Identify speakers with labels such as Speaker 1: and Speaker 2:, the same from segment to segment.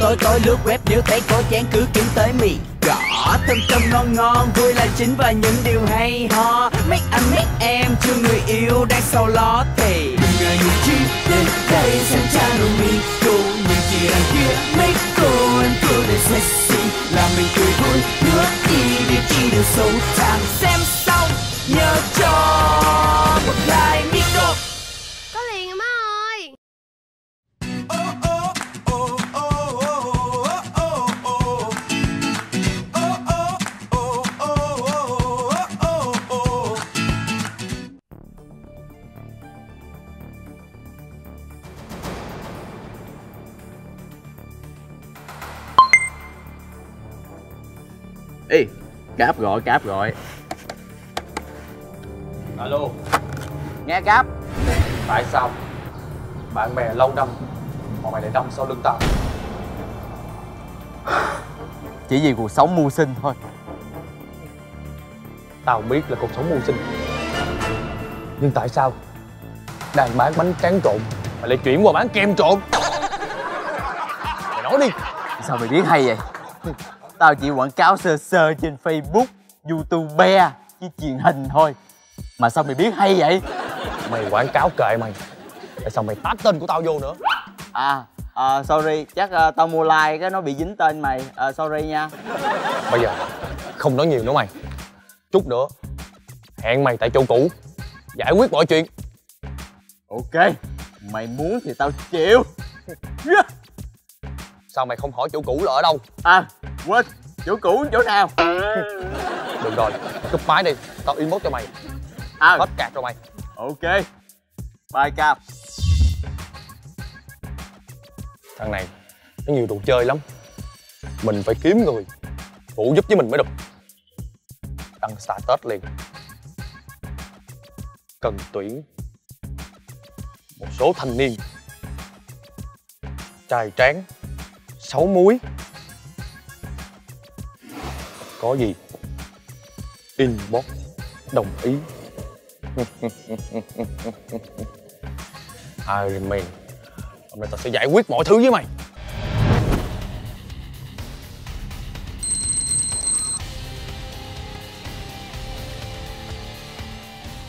Speaker 1: Tối lướt web nếu thấy có chán cứ kiếm tới mì gõ. Thơm thơm ngon ngon vui là chính và những điều hay ho. Mấy anh mấy em chưa người yêu đang sầu lo thì đừng ngại ngùng chi đến đây xem channel Miko. Nhìn chị đằng kia mấy cô em cô để sexy làm mình cười vui nữa đi để chi được sâu thẳm. Xem xong nhớ cho một like Miko.
Speaker 2: Có liền em ơi.
Speaker 3: Ê, Cáp gọi.
Speaker 4: Alo.
Speaker 3: Nghe Cáp.
Speaker 4: Tại sao bạn bè lâu năm mà mày lại đâm sau lưng tao?
Speaker 3: Chỉ vì cuộc sống mưu sinh thôi.
Speaker 4: Tao biết là cuộc sống mưu sinh, nhưng tại sao đang bán bánh tráng trộn mà lại chuyển qua bán kem trộn? Mày nói đi.
Speaker 3: Sao mày biết hay vậy? Tao chỉ quảng cáo sơ sơ trên Facebook, YouTube với truyền hình thôi. Mà sao mày biết hay vậy?
Speaker 4: Mày quảng cáo kệ mày. Tại sao mày tag tên của tao vô nữa?
Speaker 3: Sorry, chắc tao mua like cái nó bị dính tên mày. Sorry nha.
Speaker 4: Bây giờ không nói nhiều nữa mày. Chút nữa hẹn mày tại chỗ cũ giải quyết mọi chuyện.
Speaker 3: Ok, mày muốn thì tao chịu.
Speaker 4: Sao mày không hỏi chỗ cũ là ở đâu?
Speaker 3: Quên, chỗ cũ chỗ nào?
Speaker 4: Được rồi, cúp máy đi, tao inbox cho mày. Hết cạc rồi mày.
Speaker 3: Ok, bye Cap.
Speaker 4: Thằng này nó nhiều đồ chơi lắm, mình phải kiếm người phụ giúp với mình mới được. Đăng status liền. Cần tuyển một số thanh niên trai tráng, xấu múi. Có gì inbox đồng ý. Iron Man, hôm nay tao sẽ giải quyết mọi thứ với mày.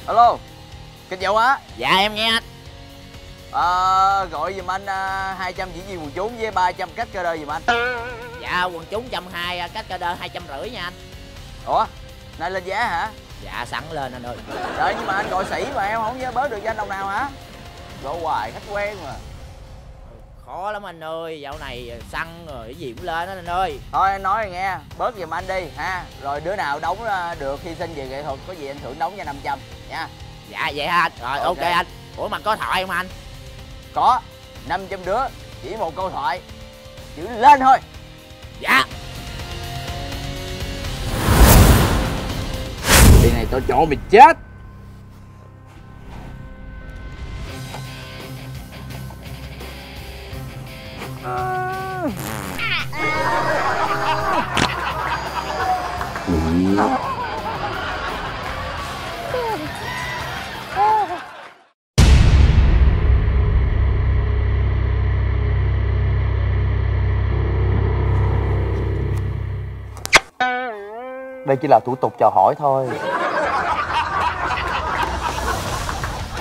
Speaker 3: Alo, Kịch Dậu á.
Speaker 5: Dạ em nghe anh.
Speaker 3: Gọi giùm anh 200 chỉ viên quần chúng với 300 cách cơ đơ giùm anh.
Speaker 5: Dạ quần chúng 120, cách cơ đơ 250 nha anh.
Speaker 3: Ủa, nay lên giá hả?
Speaker 5: Dạ sẵn lên anh ơi.
Speaker 3: Trời, nhưng mà anh gọi sĩ mà em không nhớ bớt được cho anh đồng nào hả? Gọi hoài khách quen mà.
Speaker 5: Khó lắm anh ơi, dạo này xăng rồi cái gì cũng lên đó anh ơi.
Speaker 3: Thôi anh nói nghe, bớt giùm anh đi ha. Rồi đứa nào đóng được hy sinh về nghệ thuật có gì anh thưởng đóng cho 500 nha.
Speaker 5: Dạ vậy ha anh. Rồi ok anh. Ủa mà có thoại không anh?
Speaker 3: Có, 500 đứa, chỉ một câu thoại. Chữ lên thôi.
Speaker 5: Dạ.
Speaker 3: Đi này tao cho mày chết.
Speaker 4: Đây chỉ là thủ tục chào hỏi thôi.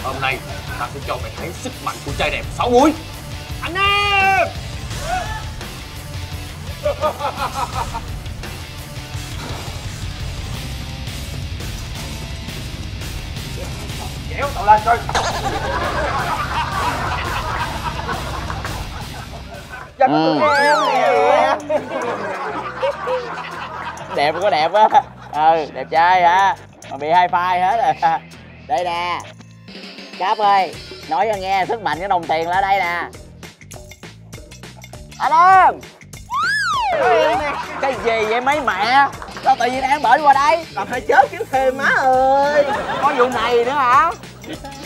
Speaker 4: Hôm nay ta sẽ cho mày thấy sức mạnh của trai đẹp 6 múi. Anh em! Kéo tao lên coi.
Speaker 3: Đẹp có đẹp á. Đẹp trai hả? Mà bị hai phai hết rồi. Đây nè Cáp ơi, nói cho nghe sức mạnh cái đồng tiền là ở đây nè. Anh ơi, cái gì vậy mấy mẹ? Sao tự nhiên ăn bển qua đây?
Speaker 6: Làm phải chớp kiếm thêm má ơi.
Speaker 3: Có vụ này nữa hả?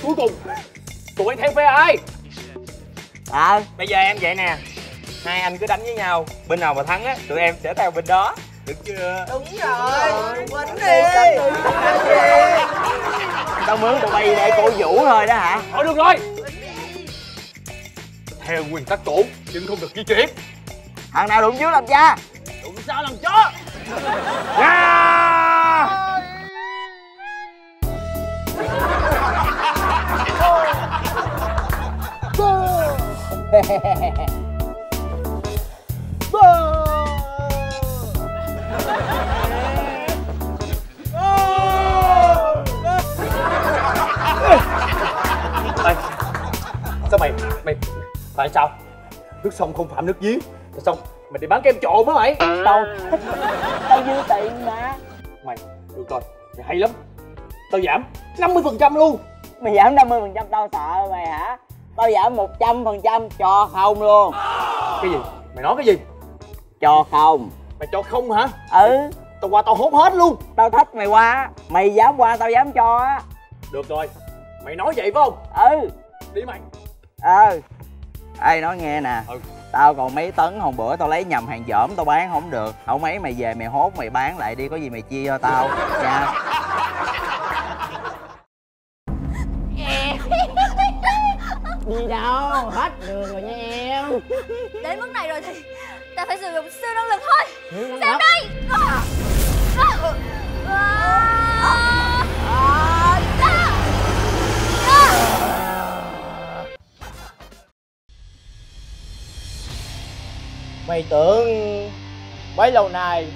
Speaker 4: Cuối cùng tụi anh theo phe ai?
Speaker 6: Bây giờ em vậy nè, hai anh cứ đánh với nhau, bên nào mà thắng á tụi em sẽ theo bên đó, được chưa? Đúng rồi, quýnh đi.
Speaker 3: Tao mướn tụi bay để cổ vũ thôi đó hả?
Speaker 4: Thôi được rồi. Theo nguyên tắc cũ nhưng không được di chuyển.
Speaker 3: Thằng nào đụng trước làm cha.
Speaker 6: Đụng sao làm chó.
Speaker 4: Sao mày tại sao nước sông không phạm nước giếng? Tại sao mày đi bán kem trộn hả mày?
Speaker 3: Tao dư tiền mà.
Speaker 4: Mày được rồi, mày hay lắm. Tao giảm 50% luôn.
Speaker 3: Mày giảm 50% tao sợ mày hả? Tao giảm 100% cho không luôn.
Speaker 4: Cái gì? Mày nói cái gì?
Speaker 3: Cho không.
Speaker 4: Mày cho không hả?
Speaker 3: Ừ.
Speaker 4: Tao qua tao hốt hết luôn.
Speaker 3: Tao thách mày qua. Mày dám qua tao dám cho á.
Speaker 4: Được rồi, mày nói vậy phải không?
Speaker 3: Ừ.
Speaker 4: Đi mày.
Speaker 3: Ê nói nghe nè. Tao còn mấy tấn hôm bữa tao lấy nhầm hàng dởm tao bán không được. Không mấy mày về mày hốt mày bán lại đi, có gì mày chia cho tao nha.
Speaker 5: Đi đâu? Hết đường rồi nha em.
Speaker 2: Đến mức này rồi thì ta phải sử dụng siêu năng lực thôi. Xem đây.
Speaker 5: Mày tưởng bấy lâu nay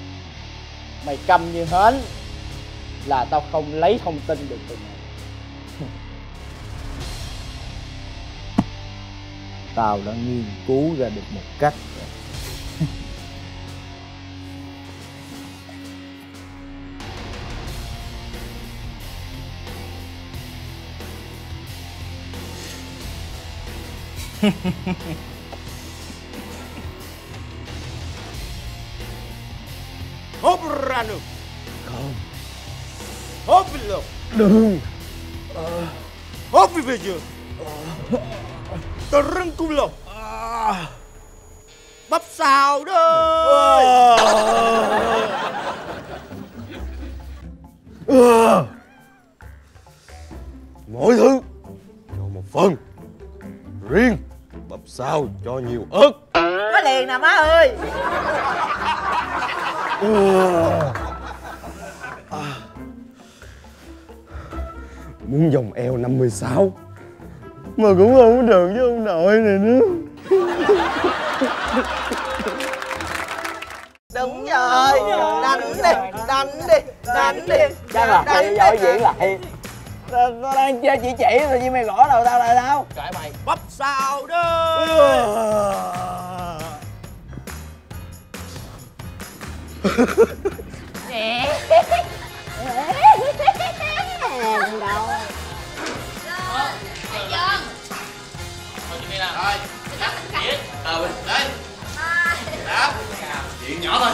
Speaker 5: mày câm như hến là tao không lấy thông tin được từ mày. Tao đã nghiên cứu ra được một cách rồi.
Speaker 6: Hốt ra được. Không. Hốt đi luôn.
Speaker 4: Đừng.
Speaker 6: Hốt đi về giường. Tao răng cung lòng. Bắp xào đây.
Speaker 7: Mỗi thứ cho một phần. Riêng bắp xào cho nhiều ớt.
Speaker 5: Có liền nè má ơi.
Speaker 7: Muốn vòng eo 56 mà cũng không có được với ông nội này nữa.
Speaker 5: Đúng rồi. Đánh đi. Đánh đi. Đánh đi.
Speaker 3: Chắc là mày giỏi diễn lại. Tao đang chơi chỉ rồi chứ mày gõ đầu tao lại đâu.
Speaker 6: Kệ mày. Bắp xào đây.
Speaker 2: Chuyện nhỏ thôi.